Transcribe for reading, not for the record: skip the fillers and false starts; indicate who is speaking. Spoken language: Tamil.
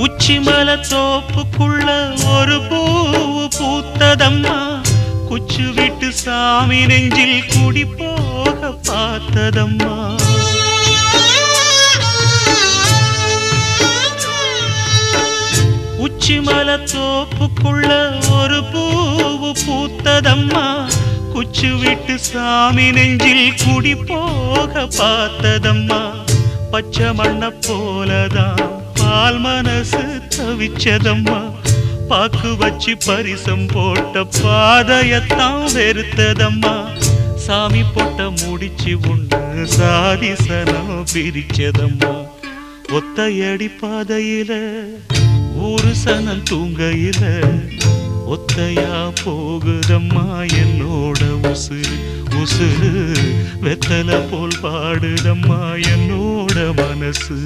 Speaker 1: உச்சிமல தோப்புக்குள்ள ஒரு பூவு பூத்ததம்மா, குச்சு விட்டு சாமி நெஞ்சில் குடி போக பார்த்ததம்மா. உச்சிமல தோப்புக்குள்ள ஒரு பூவு பூத்ததம்மா, குச்சு விட்டு சாமி நெஞ்சில் குடி போக பார்த்ததம்மா. பச்சை மண்ண போலதான் பால் மனசு தவிச்சதம்மா, பாக்கு வச்சு பரிசம் போட்ட பாதையத்தான் வெறுத்ததம்மா. சாமி போட்ட முடிச்சு உண்டு சாதிசனம் பிரிச்சதம்மா. ஒத்தையடி பாதையில ஒரு சனம் தூங்கையில ஒத்தையா போகுதம்மா என்னோட உசுறு. உசுறு வெத்தல போல் பாடுதம்மா என்னோட மனசு.